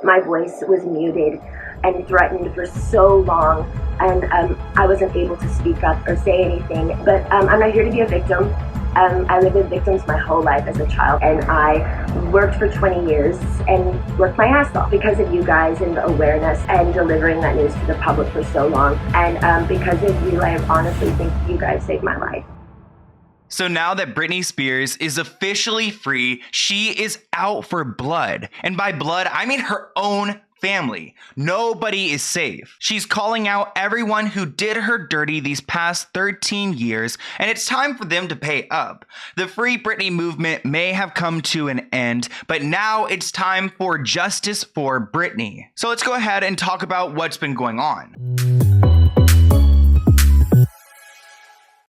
my voice was muted and threatened for so long, and I wasn't able to speak up or say anything. But I'm not here to be a victim. I lived with victims my whole life as a child, and I worked for 20 years and worked my ass off because of you guys and the awareness and delivering that news to the public for so long. And because of you, I honestly think you guys saved my life. So now that Britney Spears is officially free, she is out for blood. And by blood, I mean her own family. Nobody is safe. She's calling out everyone who did her dirty these past 13 years, and it's time for them to pay up. The Free Britney movement may have come to an end, but now it's time for justice for Britney. So let's go ahead and talk about what's been going on.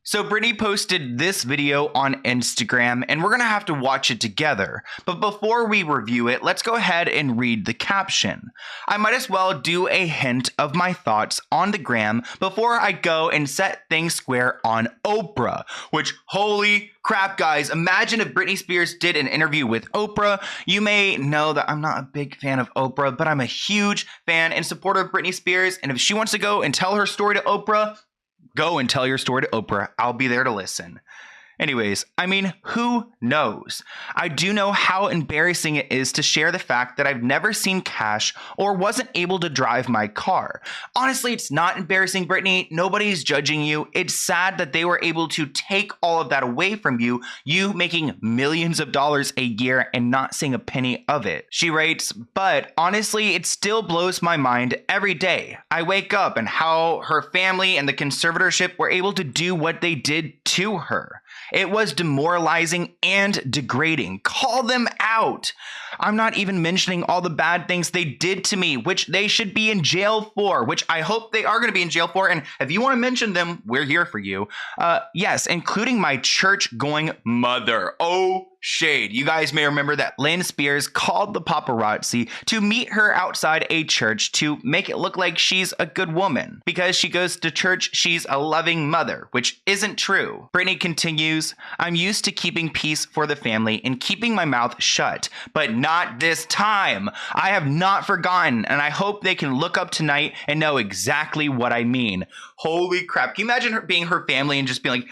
So Britney posted this video on Instagram, and we're gonna have to watch it together. But before we review it, let's go ahead and read the caption. I might as well do a hint of my thoughts on the gram before I go and set things square on Oprah. Which, holy crap, guys, imagine if Britney Spears did an interview with Oprah. You may know that I'm not a big fan of Oprah, but I'm a huge fan and supporter of Britney Spears. And if she wants to go and tell her story to Oprah, go and tell your story to Oprah. I'll be there to listen. Anyways, I mean, who knows? I do know how embarrassing it is to share the fact that I've never seen cash or wasn't able to drive my car. Honestly, it's not embarrassing, Britney. Nobody's judging you. It's sad that they were able to take all of that away from you, you making millions of dollars a year and not seeing a penny of it. She writes, but honestly, it still blows my mind every day. I wake up and how her family and the conservatorship were able to do what they did to her. It was demoralizing and degrading. Call them out. I'm not even mentioning all the bad things they did to me, which they should be in jail for, which I hope they are going to be in jail for. And if you want to mention them, we're here for you. Yes, including my church-going mother. Oh, shade. You guys may remember that Lynn Spears called the paparazzi to meet her outside a church to make it look like she's a good woman. Because she goes to church, she's a loving mother, which isn't true. Britney continues, I'm used to keeping peace for the family and keeping my mouth shut, but not this time. I have not forgotten, and I hope they can look up tonight and know exactly what I mean. Holy crap. Can you imagine her being her family and just being like,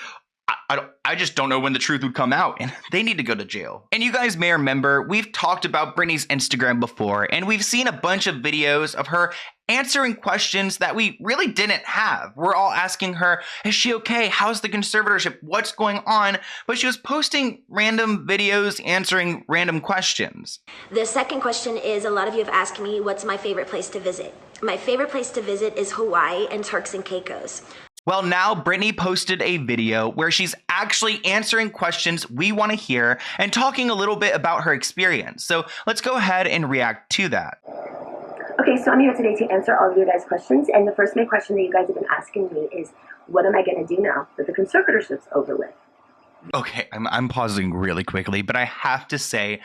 I just don't know when the truth would come out, and they need to go to jail. And you guys may remember, we've talked about Britney's Instagram before, and we've seen a bunch of videos of her answering questions that we really didn't have. We're all asking her, is she okay? How's the conservatorship? What's going on? But she was posting random videos answering random questions. The second question is, a lot of you have asked me, what's my favorite place to visit? My favorite place to visit is Hawaii and Turks and Caicos. Well, now Britney posted a video where she's actually answering questions we want to hear and talking a little bit about her experience. So let's go ahead and react to that. Okay, so I'm here today to answer all of your guys' questions. And the first main question that you guys have been asking me is, what am I going to do now that the conservatorship's over with? Okay, I'm pausing really quickly, but I have to say,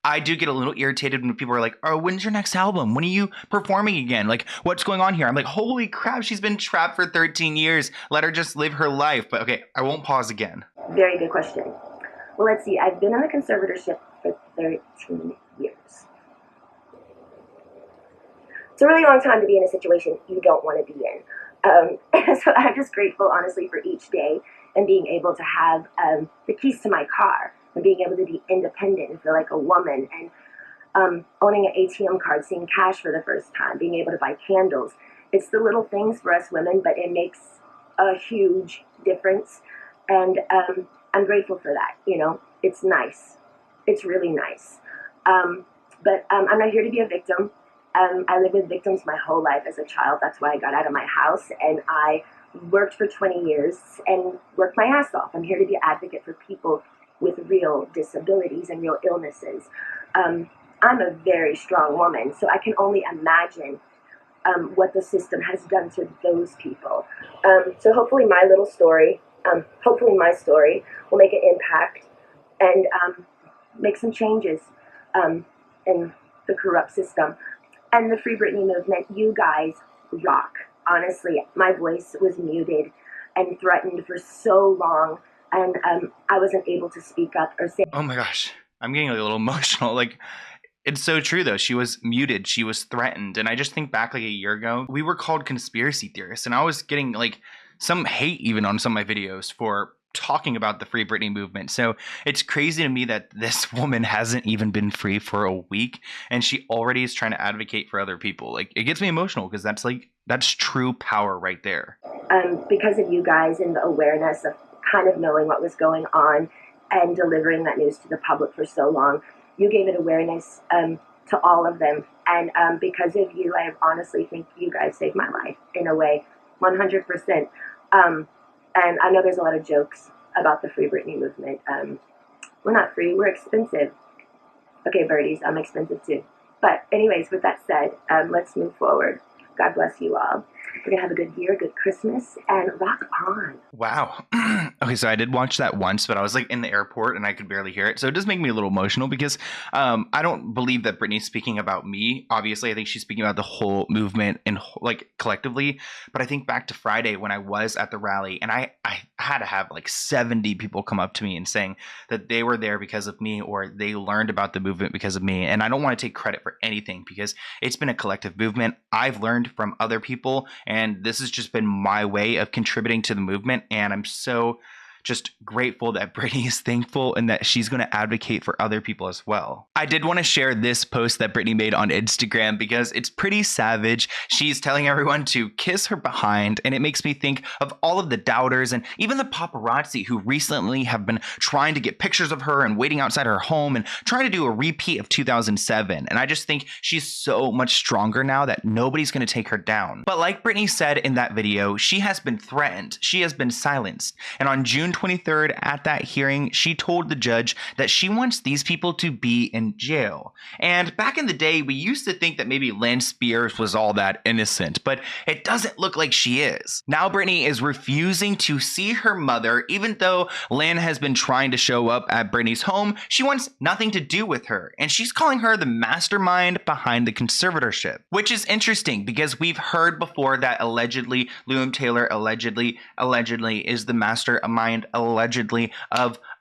I do get a little irritated when people are like, oh, when's your next album? When are you performing again? Like, what's going on here? I'm like, holy crap, she's been trapped for 13 years. Let her just live her life. But okay, I won't pause again. Very good question. Well, let's see. I've been on the conservatorship for 13 years. It's a really long time to be in a situation you don't want to be in. So I'm just grateful, honestly, for each day and being able to have the keys to my car and being able to be independent and feel like a woman, and owning an ATM card, seeing cash for the first time, being able to buy candles. It's the little things for us women, but it makes a huge difference. And I'm grateful for that. You know, it's nice. It's really nice. But I'm not here to be a victim. I lived with victims my whole life as a child. That's why I got out of my house, and I worked for 20 years and worked my ass off. I'm here to be an advocate for people with real disabilities and real illnesses. I'm a very strong woman, so I can only imagine what the system has done to those people. So hopefully my little story, hopefully my story will make an impact and make some changes in the corrupt system. And the Free Britney movement, you guys rock. Honestly, my voice was muted and threatened for so long, and I wasn't able to speak up or say. Oh my gosh, I'm getting a little emotional. Like, It's so true, though. She was muted. She was threatened. And I just think back like a year ago, we were called conspiracy theorists. And I was getting like some hate even on some of my videos for talking about the Free Britney movement. So it's crazy to me that this woman hasn't even been free for a week and she already is trying to advocate for other people. Like, it gets me emotional because that's true power right there. Because of you guys and the awareness of kind of knowing what was going on and delivering that news to the public for so long, you gave it awareness to all of them. And because of you, I honestly think you guys saved my life in a way, 100%. And I know there's a lot of jokes about the Free Britney movement. We're not free, we're expensive. Okay, birdies, I'm expensive too. But anyways, with that said, let's move forward. God bless you all. We're going to have a good year, good Christmas, and rock on. Wow. Okay, so I did watch that once, but I was like in the airport and I could barely hear it. So it does make me a little emotional because I don't believe that Britney's speaking about me. Obviously, I think she's speaking about the whole movement and like collectively. But I think back to Friday when I was at the rally and I had to have like 70 people come up to me and saying that they were there because of me or they learned about the movement because of me. And I don't want to take credit for anything because it's been a collective movement. I've learned from other people. And this has just been my way of contributing to the movement. And I'm so just grateful that Britney is thankful and that she's going to advocate for other people as well. I did want to share this post that Britney made on Instagram because it's pretty savage. She's telling everyone to kiss her behind, and it makes me think of all of the doubters and even the paparazzi who recently have been trying to get pictures of her and waiting outside her home and trying to do a repeat of 2007. And I just think she's so much stronger now that nobody's going to take her down. But like Britney said in that video, she has been threatened. She has been silenced. And on June 23rd at that hearing, she told the judge that she wants these people to be in jail. And back in the day, we used to think that maybe Lynn Spears was all that innocent, but it doesn't look like she is. Now Britney is refusing to see her mother, even though Lynn has been trying to show up at Britney's home. She wants nothing to do with her, and she's calling her the mastermind behind the conservatorship, which is interesting because we've heard before that allegedly Liam Taylor allegedly is the mastermind allegedly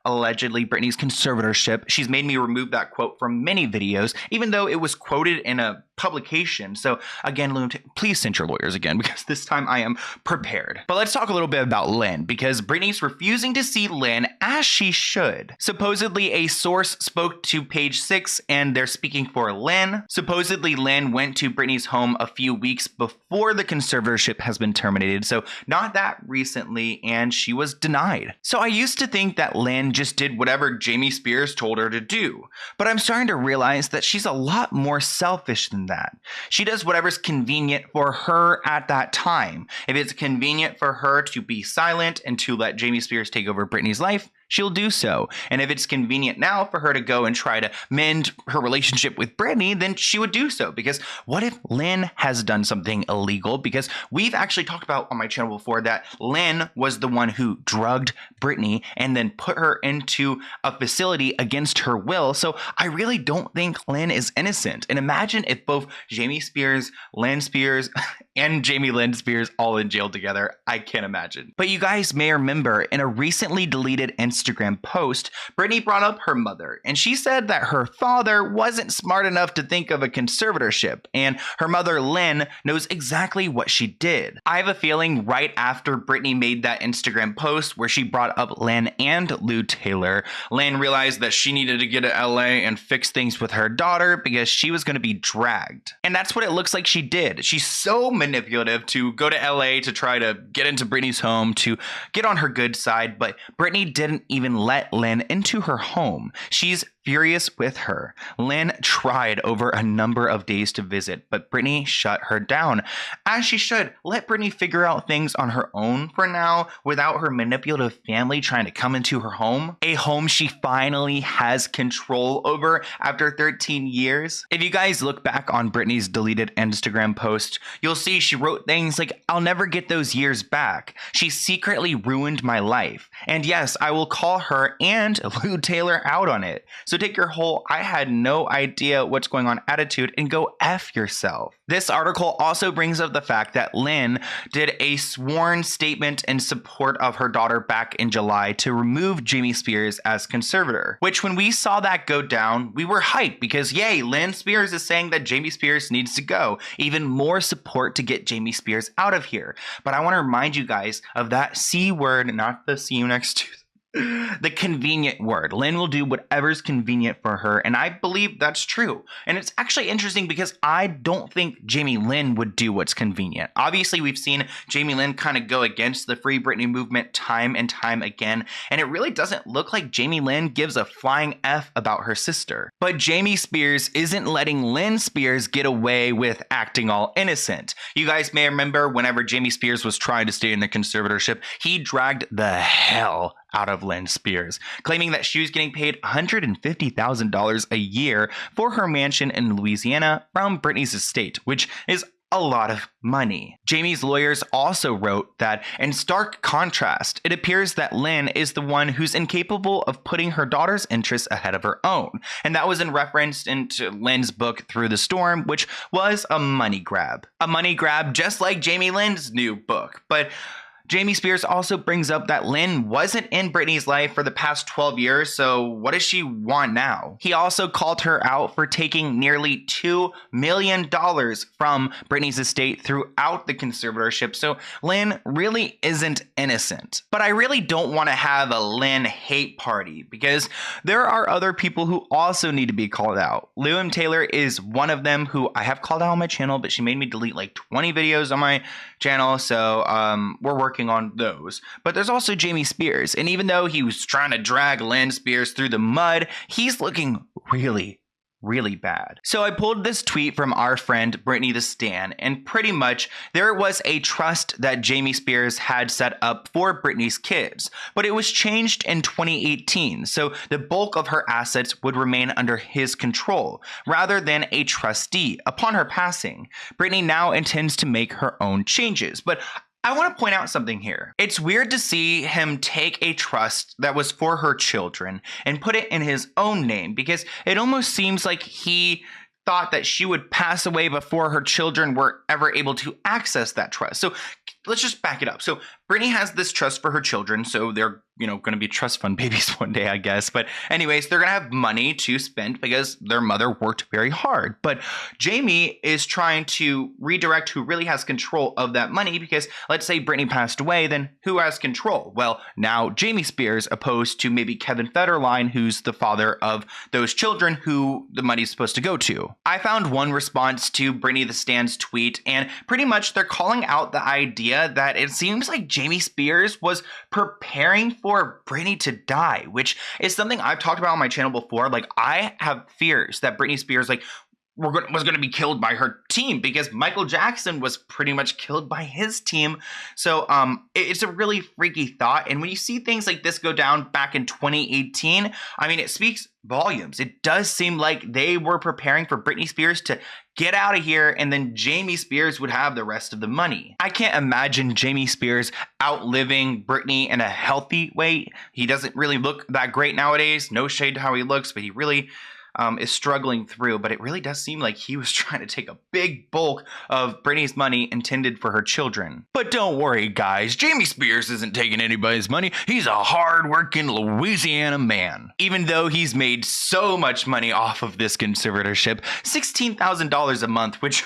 Britney's conservatorship. She's made me remove that quote from many videos, even though it was quoted in a publication. So again, Liam, please send your lawyers again because this time I am prepared. But let's talk a little bit about Lynn because Britney's refusing to see Lynn as she should. Supposedly a source spoke to Page 6 and they're speaking for Lynn. Supposedly Lynn went to Britney's home a few weeks before the conservatorship has been terminated. So not that recently, and she was denied. So I used to think that Lynn just did whatever Jamie Spears told her to do, but I'm starting to realize that she's a lot more selfish than that. She does whatever's convenient for her at that time. If it's convenient for her to be silent and to let Jamie Spears take over Britney's life, she'll do so. And if it's convenient now for her to go and try to mend her relationship with Britney, then she would do so. Because what if Lynn has done something illegal? Because we've actually talked about on my channel before that Lynn was the one who drugged Britney and then put her into a facility against her will. So I really don't think Lynn is innocent. And imagine if both Jamie Spears, Lynn Spears, and Jamie Lynn Spears all in jail together. I can't imagine. But you guys may remember in a recently deleted Instagram post, Britney brought up her mother, and she said that her father wasn't smart enough to think of a conservatorship, and her mother Lynn knows exactly what she did. I have a feeling right after Britney made that Instagram post where she brought up Lynn and Lou Taylor, Lynn realized that she needed to get to LA and fix things with her daughter because she was going to be dragged. And that's what it looks like she did. She's so manipulative to go to LA to try to get into Britney's home to get on her good side, but Britney didn't even let Lynn into her home. She's furious with her. Lynn tried over a number of days to visit, but Britney shut her down. As she should. Let Britney figure out things on her own for now without her manipulative family trying to come into her home. A home she finally has control over after 13 years. If you guys look back on Britney's deleted Instagram post, you'll see she wrote things like, "I'll never get those years back. She secretly ruined my life. And yes, I will call her and Lou Taylor out on it." So So take your whole "I had no idea what's going on" attitude and go F yourself. This article also brings up the fact that Lynn did a sworn statement in support of her daughter back in July to remove Jamie Spears as conservator, which when we saw that go down, we were hyped because yay, Lynn Spears is saying that Jamie Spears needs to go. Even more support to get Jamie Spears out of here. But I want to remind you guys of that C word, not the see you next Tuesday. The convenient word. Lynn will do whatever's convenient for her, and I believe that's true. And it's actually interesting because I don't think Jamie Lynn would do what's convenient. Obviously, we've seen Jamie Lynn kind of go against the Free Britney movement time and time again, and it really doesn't look like Jamie Lynn gives a flying F about her sister. But Jamie Spears isn't letting Lynn Spears get away with acting all innocent. You guys may remember whenever Jamie Spears was trying to stay in the conservatorship, he dragged the hell out of Lynn Spears, claiming that she was getting paid $150,000 a year for her mansion in Louisiana from Britney's estate, which is a lot of money. Jamie's lawyers also wrote that, in stark contrast, it appears that Lynn is the one who's incapable of putting her daughter's interests ahead of her own. And that was in reference into Lynn's book, Through the Storm, which was a money grab. A money grab just like Jamie Lynn's new book. But Jamie Spears also brings up that Lynn wasn't in Britney's life for the past 12 years, so what does she want now? He also called her out for taking nearly $2 million from Britney's estate throughout the conservatorship, so Lynn really isn't innocent. But I really don't want to have a Lynn hate party because there are other people who also need to be called out. Liam Taylor is one of them who I have called out on my channel, but she made me delete like 20 videos on my channel, so we're working on those. But there's also Jamie Spears, and even though he was trying to drag Lynn Spears through the mud, he's looking really bad. So I pulled this tweet from our friend Brittany the Stan, and pretty much there was a trust that Jamie Spears had set up for Britney's kids, but it was changed in 2018, so the bulk of her assets would remain under his control rather than a trustee upon her passing. Britney now intends to make her own changes, but I want to point out something here. It's weird to see him take a trust that was for her children and put it in his own name because it almost seems like he thought that she would pass away before her children were ever able to access that trust. So let's just back it up. So Britney has this trust for her children, so they're, going to be trust fund babies one day, I guess. But anyways, they're going to have money to spend because their mother worked very hard. But Jamie is trying to redirect who really has control of that money because let's say Britney passed away, then who has control? Well, now Jamie Spears opposed to maybe Kevin Federline, who's the father of those children who the money's supposed to go to. I found one response to Britney the Stan's tweet, and pretty much they're calling out the idea that it seems like Jamie Spears was preparing for Britney to die, which is something I've talked about on my channel before. Like, I have fears that Britney Spears, was going to be killed by her team because Michael Jackson was pretty much killed by his team. So it's a really freaky thought. And when you see things like this go down back in 2018, I mean, it speaks volumes. It does seem like they were preparing for Britney Spears to get out of here, and then Jamie Spears would have the rest of the money. I can't imagine Jamie Spears outliving Britney in a healthy way. He doesn't really look that great nowadays. No shade to how he looks, but he really is struggling through, but it really does seem like he was trying to take a big bulk of Britney's money intended for her children. But don't worry, guys. Jamie Spears isn't taking anybody's money. He's a hard-working Louisiana man. Even though he's made so much money off of this conservatorship, $16,000 a month, which,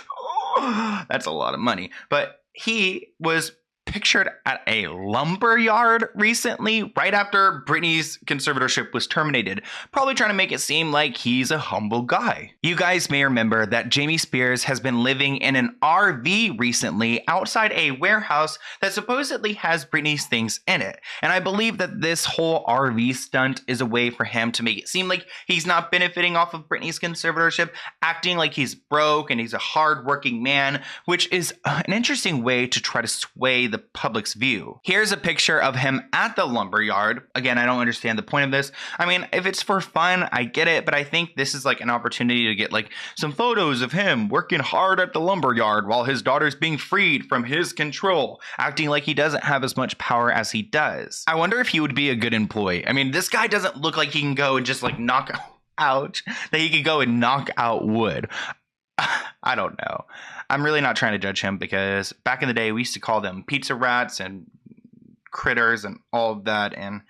that's a lot of money. But he was pictured at a lumber yard recently, right after Britney's conservatorship was terminated, probably trying to make it seem like he's a humble guy. You guys may remember that Jamie Spears has been living in an RV recently outside a warehouse that supposedly has Britney's things in it. And I believe that this whole RV stunt is a way for him to make it seem like he's not benefiting off of Britney's conservatorship, acting like he's broke and he's a hard-working man, which is an interesting way to try to sway the public's view. Here's a picture of him at the lumberyard. Again, I don't understand the point of this. I mean, if it's for fun, I get it, but I think this is like an opportunity to get like some photos of him working hard at the lumberyard while his daughter's being freed from his control, acting like he doesn't have as much power as he does. I wonder if he would be a good employee. I mean, this guy doesn't look like he can go and just like knock out ouch, that he could go and knock out wood. I don't know. I'm really not trying to judge him because back in the day we used to call them pizza rats and critters and all of that, and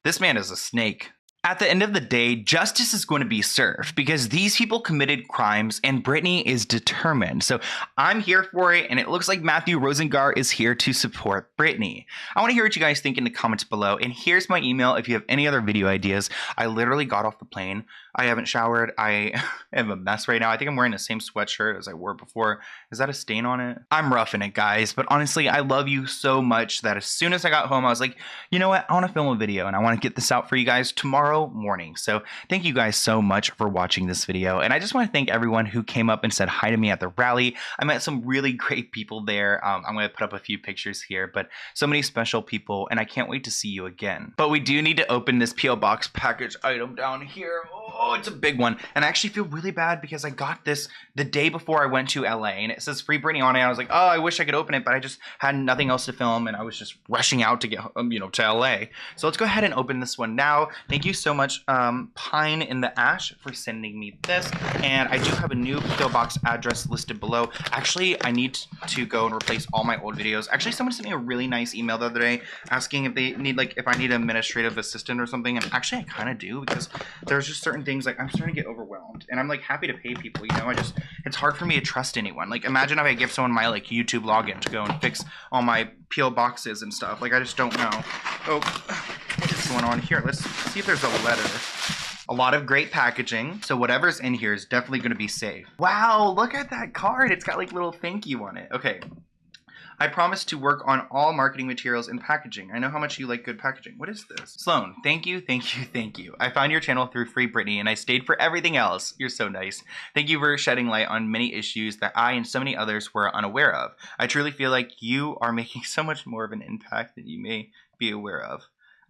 this man is a snake. At the end of the day, justice is going to be served because these people committed crimes and Britney is determined. So I'm here for it, and it looks like Matthew Rosengar is here to support Britney. I want to hear what you guys think in the comments below, and here's my email if you have any other video ideas. I literally got off the plane. I haven't showered. I am a mess right now. I think I'm wearing the same sweatshirt as I wore before. Is that a stain on it? I'm roughing it, guys, but honestly, I love you so much that as soon as I got home, I was like, you know what? I want to film a video, and I want to get this out for you guys tomorrow morning. So thank you guys so much for watching this video, and I just want to thank everyone who came up and said hi to me at the rally. I met some really great people there. I'm going to put up a few pictures here, but so many special people, and I can't wait to see you again. But we do need to open this P.O. Box package item down here. Oh, it's a big one, and I actually feel really bad because I got this the day before I went to LA, and it says Free Britney on it. I was like, oh, I wish I could open it, but I just had nothing else to film, and I was just rushing out to get to LA. So let's go ahead and open this one now. Thank you so much, Pine in the Ash, for sending me this, and I do have a new P.O. Box address listed below. Actually, I need to go and replace all my old videos. Actually, someone sent me a really nice email the other day asking if they need, like, if I need an administrative assistant or something, and actually I kind of do because there's just certain things, like, I'm starting to get overwhelmed, and I'm, like, happy to pay people, it's hard for me to trust anyone. Like, imagine if I give someone my, like, YouTube login to go and fix all my P.O. boxes and stuff. Like, I just don't know. Oh, what is going on here? Let's see if there's a letter. A lot of great packaging, so whatever's in here is definitely going to be safe. Wow, look at that card. It's got, like, little thank you on it. Okay. I promise to work on all marketing materials and packaging. I know how much you like good packaging. What is this? Sloan, thank you, thank you, thank you. I found your channel through Free Britney and I stayed for everything else. You're so nice. Thank you for shedding light on many issues that I and so many others were unaware of. I truly feel like you are making so much more of an impact than you may be aware of.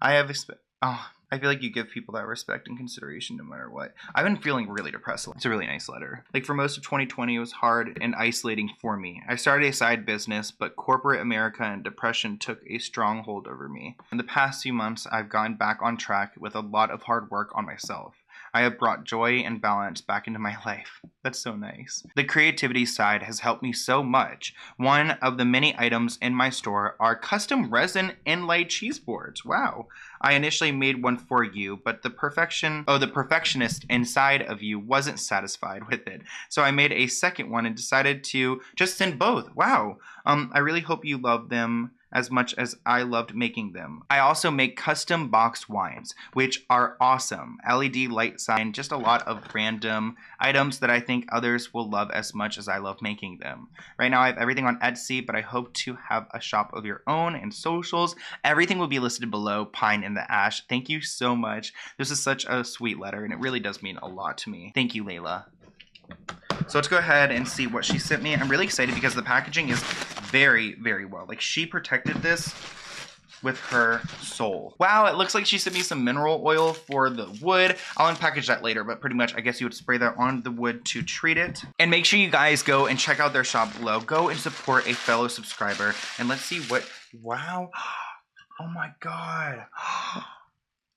I feel like you give people that respect and consideration no matter what. I've been feeling really depressed. It's a really nice letter. Like, for most of 2020, it was hard and isolating for me. I started a side business, but corporate America and depression took a strong hold over me. In the past few months, I've gone back on track with a lot of hard work on myself. I have brought joy and balance back into my life. That's so nice. The creativity side has helped me so much. One of the many items in my store are custom resin inlay cheese boards. Wow. I initially made one for you, but the perfectionist inside of you wasn't satisfied with it. So I made a second one and decided to just send both. Wow. I really hope you love them as much as I loved making them. I also make custom boxed wines, which are awesome. LED light sign, just a lot of random items that I think others will love as much as I love making them. Right now I have everything on Etsy, but I hope to have a shop of your own and socials. Everything will be listed below, Pine in the Ash. Thank you so much. This is such a sweet letter, and it really does mean a lot to me. Thank you, Laila. So let's go ahead and see what she sent me. I'm really excited because the packaging is very, very well. Like, she protected this with her soul. Wow, it looks like she sent me some mineral oil for the wood. I'll unpackage that later, but pretty much I guess you would spray that on the wood to treat it. And make sure you guys go and check out their shop below. Go and support a fellow subscriber. And let's see what, wow. Oh my God.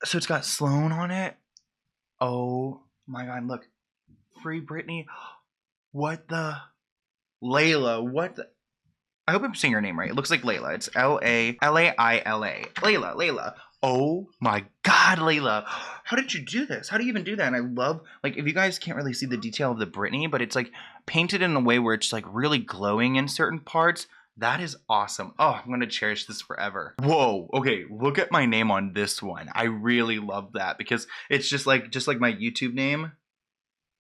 So it's got Sloan on it. Oh my God, look. Free Britney. What the? Laila, what the? I hope I'm saying her name right. It looks like Laila. It's L-A-I-L-A. Laila. Oh my God, Laila. How did you do this? How do you even do that? And I love, like, if you guys can't really see the detail of the Britney, but it's like painted in a way where it's like really glowing in certain parts. That is awesome. Oh, I'm going to cherish this forever. Whoa. Okay. Look at my name on this one. I really love that because it's just like my YouTube name.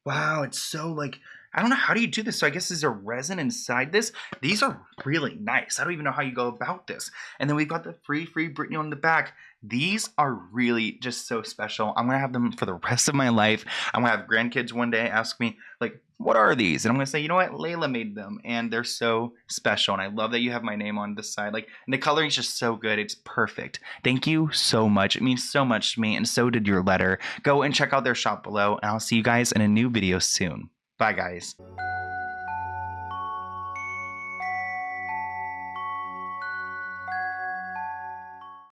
Wow. It's so like, I don't know, how do you do this? So I guess there's a resin inside this. These are really nice. I don't even know how you go about this. And then we've got the free Britney on the back. These are really just so special. I'm going to have them for the rest of my life. I'm going to have grandkids one day ask me, like, what are these? And I'm going to say, you know what? Laila made them. And they're so special. And I love that you have my name on this side. Like, and the coloring is just so good. It's perfect. Thank you so much. It means so much to me. And so did your letter. Go and check out their shop below. And I'll see you guys in a new video soon. Bye, guys.